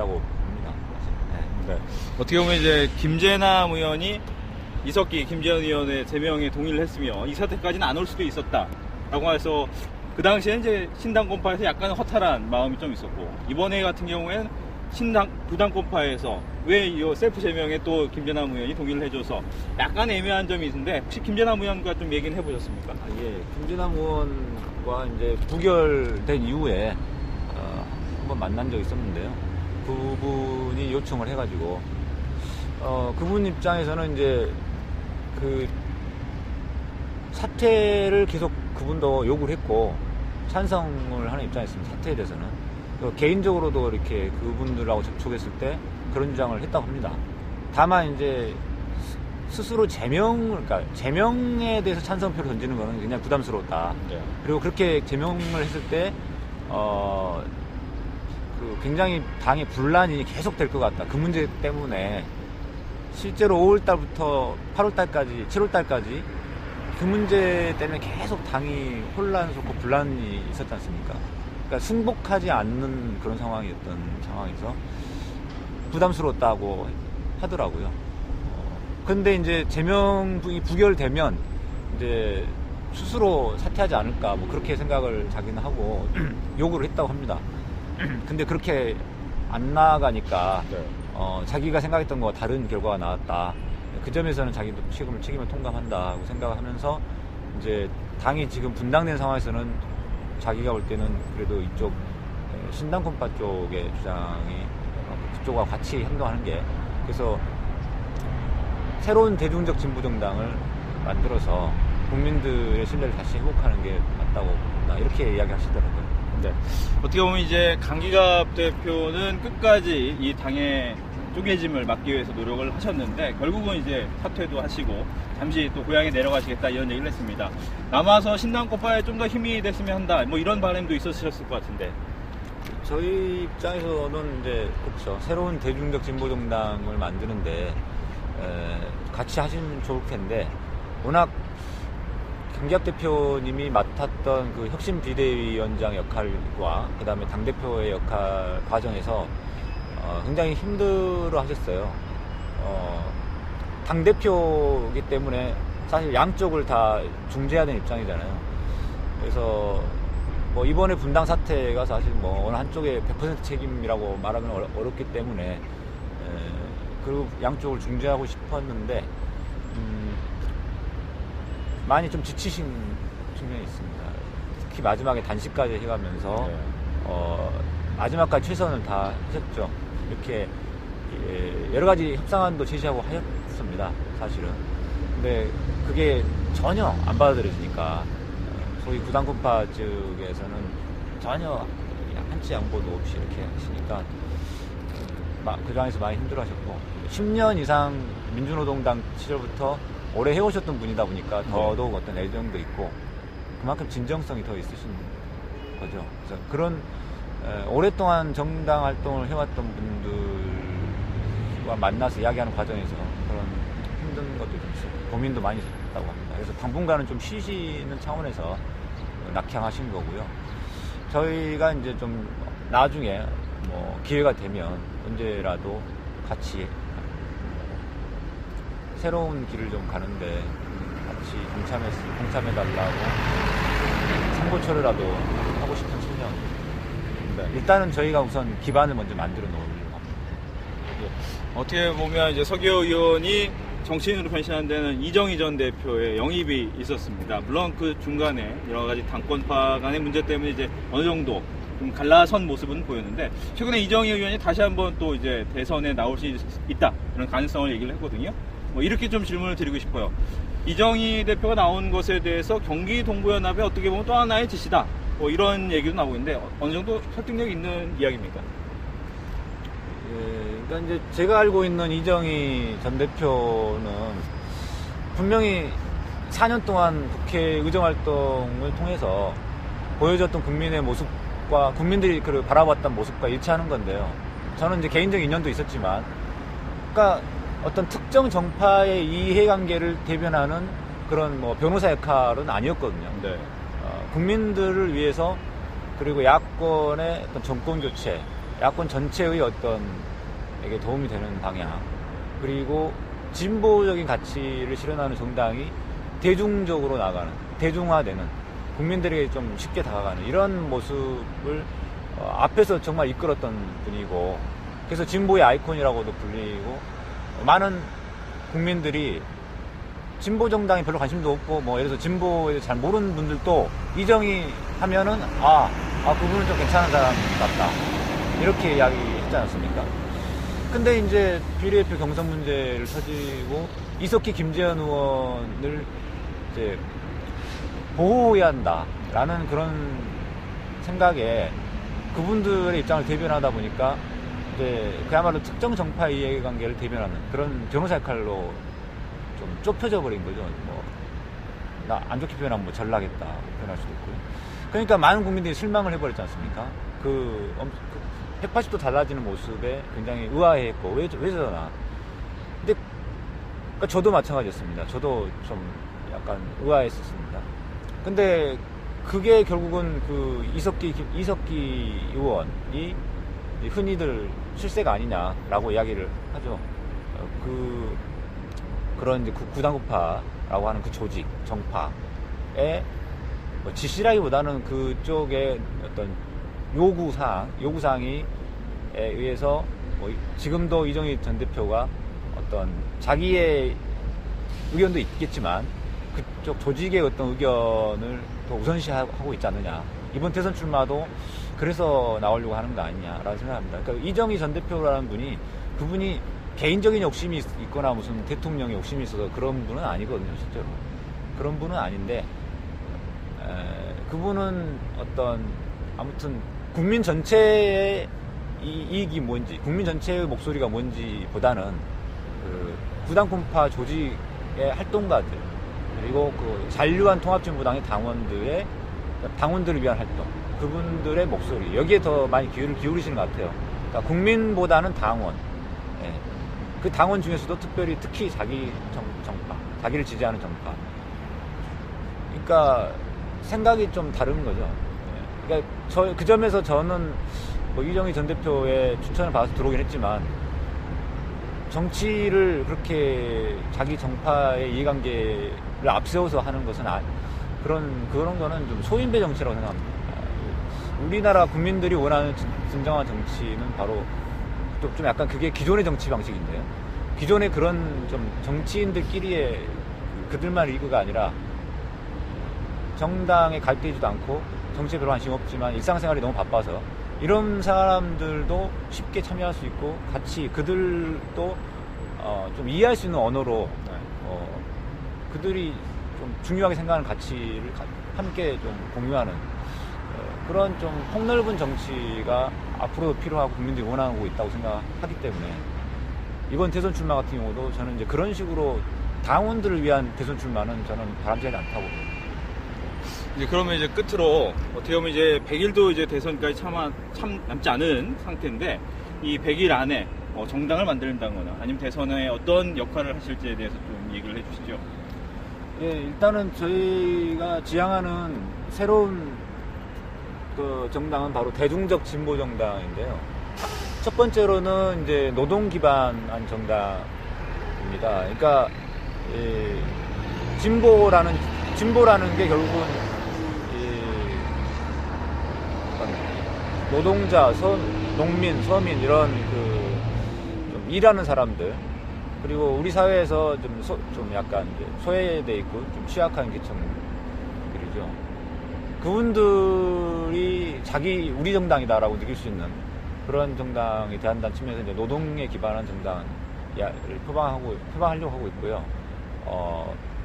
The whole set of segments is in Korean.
된다고 봅니다. 네. 어떻게 보면 이제 김재남 의원이 이석기, 김재현 의원의 3명이 동의를 했으며 이 사태까지는 안 올 수도 있었다라고 해서 그 당시에 이제 신당권파에서 약간 허탈한 마음이 좀 있었고, 이번에 같은 경우에는 부당권파에서 왜 이 셀프 제명에 또 김재남 의원이 동의를 해줘서 약간 애매한 점이 있는데, 혹시 김재남 의원과 좀 얘기는 해보셨습니까? 예, 김재남 의원과 이제 부결된 이후에 한번 만난 적이 있었는데요. 그분이 요청을 해가지고 그분 입장에서는 이제 그 사퇴를 계속 그분도 요구를 했고 찬성을 하는 입장이었습니다. 사퇴에 대해서는. 개인적으로도 이렇게 그분들하고 접촉했을 때 그런 주장을 했다고 합니다. 다만 이제 스스로 그러니까 제명에 대해서 찬성표를 던지는 거는 그냥 부담스러웠다. 네. 그리고 그렇게 제명을 했을 때 굉장히 당의 분란이 계속될 것 같다. 그 문제 때문에 실제로 5월달부터 8월달까지, 7월달까지 그 문제 때문에 계속 당이 혼란스럽고 분란이 있었지 않습니까? 그러니까 승복하지 않는 그런 상황이었던 상황에서 부담스러웠다고 하더라고요. 근데 이제 제명이 부결되면 이제 스스로 사퇴하지 않을까, 뭐 그렇게 생각을 자기는 하고 요구를 했다고 합니다. 근데 그렇게 안 나가니까 네. 자기가 생각했던 거와 다른 결과가 나왔다. 그 점에서는 자기도 책임을 통감한다고 생각을 하면서 이제 당이 지금 분당된 상황에서는 자기가 볼 때는 그래도 이쪽 신당권파 쪽의 주장이 그쪽과 같이 행동하는 게, 그래서 새로운 대중적 진보정당을 만들어서 국민들의 신뢰를 다시 회복하는 게 맞다고 봅니다. 이렇게 이야기하시더라고요. 네. 어떻게 보면 이제 강기갑 대표는 끝까지 이 당의 쪼개짐을 막기 위해서 노력을 하셨는데 결국은 이제 사퇴도 하시고 잠시 또 고향에 내려가시겠다 이런 얘기를 했습니다. 남아서 신당권파에 좀 더 힘이 됐으면 한다, 뭐 이런 바람도 있으셨을 것 같은데. 저희 입장에서는 이제 그렇죠. 새로운 대중적 진보정당을 만드는데 같이 하시면 좋을 텐데, 워낙 강기갑 대표님이 맡았던 그 혁신 비대위원장 역할과 그 다음에 당대표의 역할 과정에서 굉장히 힘들어 하셨어요. 당대표이기 때문에 사실 양쪽을 다 중재해야 되는 입장이잖아요. 그래서 뭐 이번에 분당 사태가 사실 뭐 어느 한쪽의 100% 책임이라고 말하면 어렵기 때문에 그 양쪽을 중재하고 싶었는데 많이 좀 지치신 측면이 있습니다. 특히 마지막에 단식까지 해가면서 마지막까지 최선을 다 하셨죠. 이렇게 여러 가지 협상안도 제시하고 하였습니다. 사실은. 근데 그게 전혀 안 받아들여지니까 소위 부당권파 측에서는 전혀 한치 양보도 없이 이렇게 하시니까 그 장에서 많이 힘들어하셨고, 10년 이상 민주노동당 시절부터 오래 해오셨던 분이다 보니까 더더욱 어떤 애정도 있고 그만큼 진정성이 더 있으신 거죠. 그래서 그런 오랫동안 정당 활동을 해왔던 분들과 만나서 이야기하는 과정에서 그런 힘든 것도 좀 있어요. 고민도 많이 있었다고 합니다. 그래서 당분간은 좀 쉬시는 차원에서 낙향하신 거고요. 저희가 이제 좀 나중에 뭐 기회가 되면 언제라도 같이 새로운 길을 좀 가는데 같이 동참해달라고 선고처리라도 하고 싶은 측면입니다. 일단은 저희가 우선 기반을 먼저 만들어 놓으려고 합니다. 어떻게 보면 이제 서기호 의원이 정치인으로 변신한 데는 이정희 전 대표의 영입이 있었습니다. 물론 그 중간에 여러 가지 당권파 간의 문제 때문에 이제 어느 정도 좀 갈라선 모습은 보였는데, 최근에 이정희 의원이 다시 한번 또 이제 대선에 나올 수 있다 이런 가능성을 얘기를 했거든요. 뭐 이렇게 좀 질문을 드리고 싶어요. 이정희 대표가 나온 것에 대해서 경기 동부연합의 어떻게 보면 또 하나의 지시다, 뭐 이런 얘기도 나오고 있는데 어느 정도 설득력 있는 이야기입니까? 그러니까 이제 제가 알고 있는 이정희 전 대표는 분명히 4년 동안 국회 의정활동을 통해서 보여줬던 국민의 모습과 국민들이 그를 바라봤던 모습과 일치하는 건데요. 저는 이제 개인적 인연도 있었지만, 그러니까 어떤 특정 정파의 이해관계를 대변하는 그런 뭐 변호사 역할은 아니었거든요. 네. 국민들을 위해서, 그리고 야권의 어떤 정권 교체, 야권 전체의 어떤 에게 도움이 되는 방향, 그리고 진보적인 가치를 실현하는 정당이 대중적으로 나가는, 대중화되는, 국민들에게 좀 쉽게 다가가는 이런 모습을 앞에서 정말 이끌었던 분이고, 그래서 진보의 아이콘이라고도 불리고, 많은 국민들이 진보 정당에 별로 관심도 없고, 뭐 예를 들어서 진보에 잘 모르는 분들도 이정희 하면은 그분은 좀 괜찮은 사람 같다, 이렇게 이야기했지 않았습니까? 근데 이제 비례대표 경선 문제를 터지고 이석기 김재현 의원을 이제 보호해야 한다라는 그런 생각에 그분들의 입장을 대변하다 보니까 이제 그야말로 특정 정파의 이해관계를 대변하는 그런 변호사 역할로 좀 좁혀져 버린 거죠. 뭐 나 안 좋게 표현하면 뭐 전락했다 표현할 수도 있고요. 그러니까 많은 국민들이 실망을 해버렸지 않습니까? 180도 달라지는 모습에 굉장히 의아해했고, 왜 저러나. 근데 그러니까 저도 마찬가지였습니다. 저도 좀 약간 의아했었습니다. 근데 그게 결국은 그 이석기 의원이 흔히들 실세가 아니냐라고 이야기를 하죠. 그런 이제 구당구파라고 하는 그 조직, 정파의 뭐 지시라기보다는 그쪽에 어떤 요구사항에 의해서 뭐 지금도 이정희 전 대표가 어떤 자기의 의견도 있겠지만 그쪽 조직의 어떤 의견을 더 우선시하고 있지 않느냐. 이번 대선 출마도 그래서 나오려고 하는 거 아니냐라는 생각합니다. 그러니까 이정희 전 대표라는 분이, 그분이 개인적인 욕심이 있거나 무슨 대통령의 욕심이 있어서 그런 분은 아니거든요, 실제로. 그런 분은 아닌데, 그분은 어떤, 아무튼, 국민 전체의 이익이 뭔지, 국민 전체의 목소리가 뭔지 보다는, 구당콘파 조직의 활동가들, 그리고 그 잔류한 통합진보당의 당원들을 위한 활동, 그분들의 목소리, 여기에 더 많이 귀를 기울이시는 것 같아요. 그러니까 국민보다는 당원, 그 당원 중에서도 특히 자기 정파, 자기를 지지하는 정파. 그러니까 생각이 좀 다른 거죠. 그러니까 그 점에서 저는 뭐 이정희 전 대표의 추천을 받아서 들어오긴 했지만, 정치를 그렇게 자기 정파의 이해관계를 앞세워서 하는 것은 그런 거는 좀 소인배 정치라고 생각합니다. 우리나라 국민들이 원하는 진정한 정치는 바로 좀 약간 그게 기존의 정치 방식인데요. 기존의 그런 좀 정치인들끼리의 그들만 리그가 아니라, 정당에 가입되지도 않고 정치에 별로 관심 없지만 일상생활이 너무 바빠서 이런 사람들도 쉽게 참여할 수 있고, 같이 그들도 좀 이해할 수 있는 언어로 그들이 좀 중요하게 생각하는 가치를 함께 좀 공유하는 그런 좀 폭넓은 정치가 앞으로도 필요하고 국민들이 원하고 있다고 생각하기 때문에, 이번 대선 출마 같은 경우도 저는 이제 그런 식으로 당원들을 위한 대선 출마는 저는 바람직하지 않다고 봅니다. 이제 그러면 이제 끝으로 어떻게 보면 이제 100일도 이제 대선까지 참 남지 않은 상태인데, 이 100일 안에 정당을 만든다거나 아니면 대선에 어떤 역할을 하실지에 대해서 좀 얘기를 해주시죠. 예, 일단은 저희가 지향하는 새로운 그 정당은 바로 대중적 진보 정당인데요. 첫 번째로는 이제 노동 기반한 정당입니다. 그러니까 진보라는 게 결국은 노동자, 농민, 서민 이런 좀 일하는 사람들, 그리고 우리 사회에서 좀 약간 이제 소외돼 있고 좀 취약한 계층들이죠. 그분들이 우리 정당이다라고 느낄 수 있는 그런 정당이 대한다는 측면에서 이제 노동에 기반한 정당을 표방하려고 하고 있고요.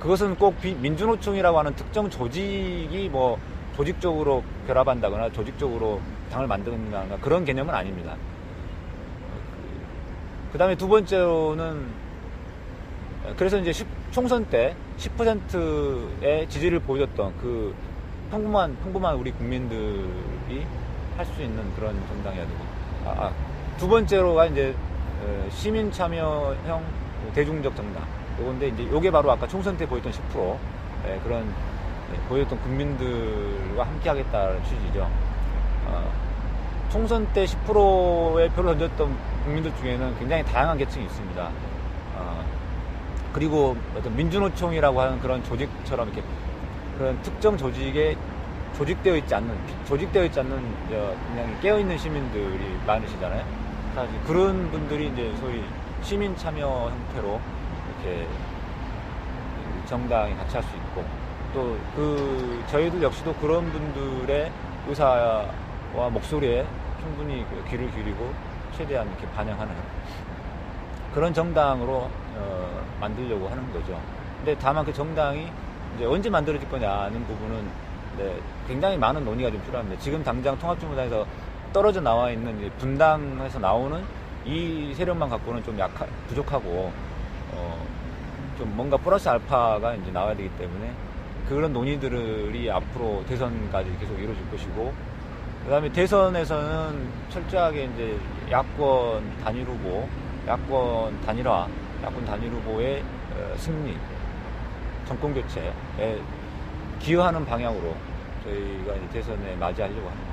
그것은 꼭 민주노총이라고 하는 특정 조직이 뭐 조직적으로 결합한다거나 조직적으로 당을 만든다거나 그런 개념은 아닙니다. 그 다음에 두 번째로는, 그래서 이제 총선 때 10%의 지지를 보여줬던 그 평범한 우리 국민들이 할 수 있는 그런 정당이어야 되고, 두 번째로가 이제 시민 참여형 대중적 정당. 요건데 이제 요게 바로 아까 총선 때 보였던 10% 그런 보였던 국민들과 함께 하겠다는 취지죠. 총선 때 10%의 표를 던졌던 국민들 중에는 굉장히 다양한 계층이 있습니다. 그리고 어떤 민주노총이라고 하는 그런 조직처럼 이렇게 그런 특정 조직에 조직되어 있지 않는 그냥 깨어있는 시민들이 많으시잖아요. 사실 그런 분들이 이제 소위 시민 참여 형태로 이렇게 정당에 같이 할 수 있고, 또 저희들 역시도 그런 분들의 의사와 목소리에 충분히 귀를 기울이고 최대한 이렇게 반영하는 그런 정당으로 만들려고 하는 거죠. 근데 다만 그 정당이 이제 언제 만들어질 거냐는 부분은 굉장히 많은 논의가 좀 필요합니다. 지금 당장 통합진보당에서 떨어져 나와 있는 분당에서 나오는 이 세력만 갖고는 좀 부족하고 좀 뭔가 플러스 알파가 이제 나와야 되기 때문에 그런 논의들이 앞으로 대선까지 계속 이루어질 것이고, 그다음에 대선에서는 철저하게 이제 야권 단일 후보, 야권 단일화, 야권 단일 후보의 승리, 정권 교체에 기여하는 방향으로 저희가 이제 대선에 맞이하려고 합니다.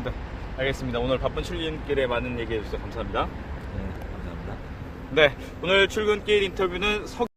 네, 알겠습니다. 오늘 바쁜 출근길에 많은 얘기해 주셔서 감사합니다. 네, 감사합니다. 네, 오늘 출근길 인터뷰는